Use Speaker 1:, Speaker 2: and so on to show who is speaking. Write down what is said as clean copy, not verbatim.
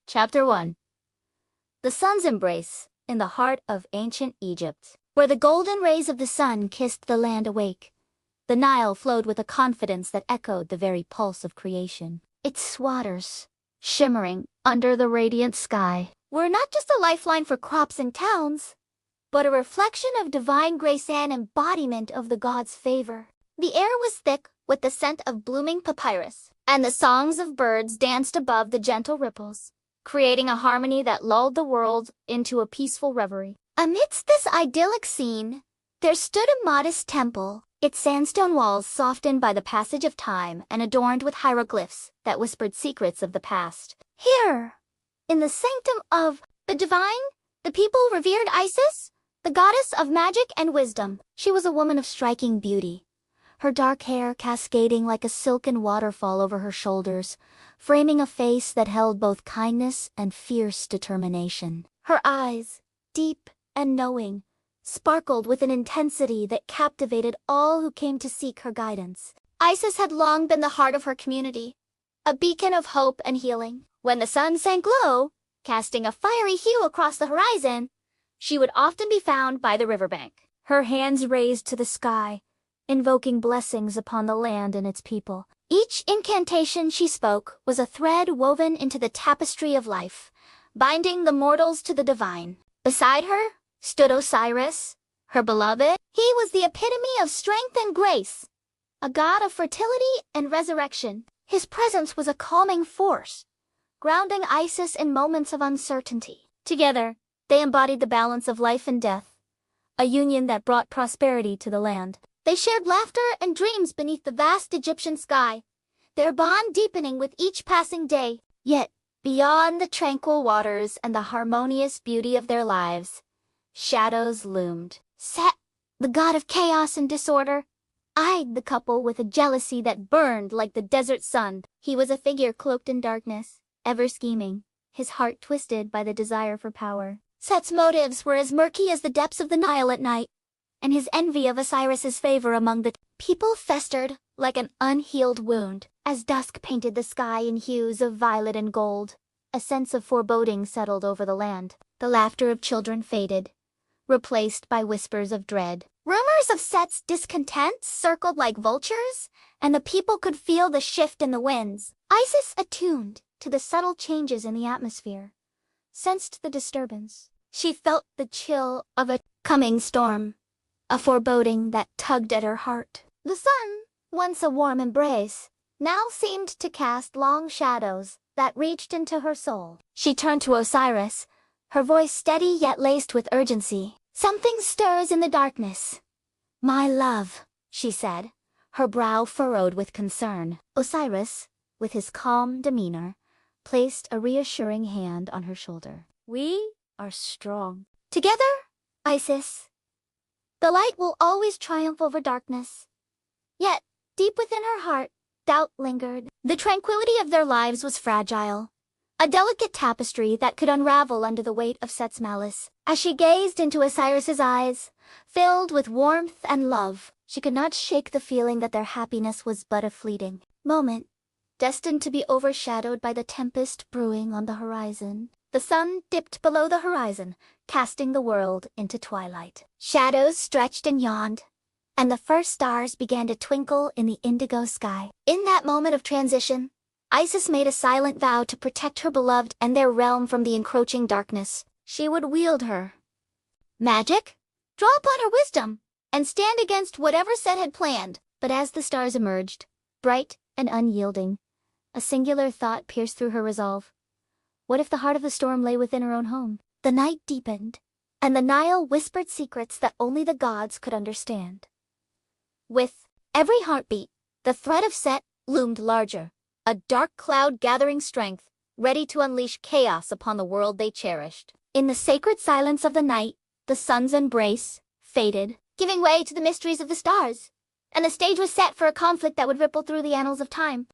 Speaker 1: Chapter 1. The Sun's Embrace in the heart of ancient Egypt, where the golden rays of the sun kissed the land awake. The Nile flowed with a confidence that echoed the very pulse of creation. Its waters, shimmering under the radiant sky, were not just a lifeline for crops and towns, but a reflection of divine grace and embodiment of the gods' favor. The air was thick with the scent of blooming papyrus, and the songs of birds danced above the gentle ripples, creating a harmony that lulled the world into a peaceful reverie. Amidst this idyllic scene, there stood a modest temple, its sandstone walls softened by the passage of time and adorned with hieroglyphs that whispered secrets of the past. Here, in the sanctum of the divine, the people revered Isis, the goddess of magic and wisdom. She was a woman of striking beauty, her dark hair cascading like a silken waterfall over her shoulders, framing a face that held both kindness and fierce determination. Her eyes, deep and knowing, sparkled with an intensity that captivated all who came to seek her guidance. Isis had long been the heart of her community, a beacon of hope and healing. When the sun sank low, casting a fiery hue across the horizon, she would often be found by the riverbank, her hands raised to the sky, invoking blessings upon the land and its people. Each incantation she spoke was a thread woven into the tapestry of life, binding the mortals to the divine. Beside her stood Osiris, her beloved. He was the epitome of strength and grace, a god of fertility and resurrection. His presence was a calming force, grounding Isis in moments of uncertainty. Together, they embodied the balance of life and death, a union that brought prosperity to the land. They shared laughter and dreams beneath the vast Egyptian sky, their bond deepening with each passing day. Yet, beyond the tranquil waters and the harmonious beauty of their lives, shadows loomed. Set, the god of chaos and disorder, eyed the couple with a jealousy that burned like the desert sun. He was a figure cloaked in darkness, ever scheming, his heart twisted by the desire for power. Set's motives were as murky as the depths of the Nile at night, and his envy of Osiris's favor among the people festered like an unhealed wound. As dusk painted the sky in hues of violet and gold, a sense of foreboding settled over the land. The laughter of children faded, replaced by whispers of dread. Rumors of Set's discontent circled like vultures, and the people could feel the shift in the winds. Isis, attuned to the subtle changes in the atmosphere, sensed the disturbance. She felt the chill of a coming storm, a foreboding that tugged at her heart. The sun, once a warm embrace, now seemed to cast long shadows that reached into her soul. She turned to Osiris, her voice steady yet laced with urgency. "Something stirs in the darkness, my love," she said, her brow furrowed with concern. Osiris, with his calm demeanor, placed a reassuring hand on her shoulder. "We are strong. Together, Isis. The light will always triumph over darkness." Yet, deep within her heart, doubt lingered. The tranquility of their lives was fragile, a delicate tapestry that could unravel under the weight of Set's malice. As she gazed into Osiris's eyes, filled with warmth and love, she could not shake the feeling that their happiness was but a fleeting moment, destined to be overshadowed by the tempest brewing on the horizon. The sun dipped below the horizon, casting the world into twilight. Shadows stretched and yawned, and the first stars began to twinkle in the indigo sky. In that moment of transition, Isis made a silent vow to protect her beloved and their realm from the encroaching darkness. She would wield her magic, draw upon her wisdom, and stand against whatever Set had planned. But as the stars emerged, bright and unyielding, a singular thought pierced through her resolve. What if the heart of the storm lay within her own home? The night deepened, and the Nile whispered secrets that only the gods could understand. With every heartbeat, the threat of Set loomed larger, a dark cloud gathering strength, ready to unleash chaos upon the world they cherished. In the sacred silence of the night, the sun's embrace faded, giving way to the mysteries of the stars, and the stage was set for a conflict that would ripple through the annals of time.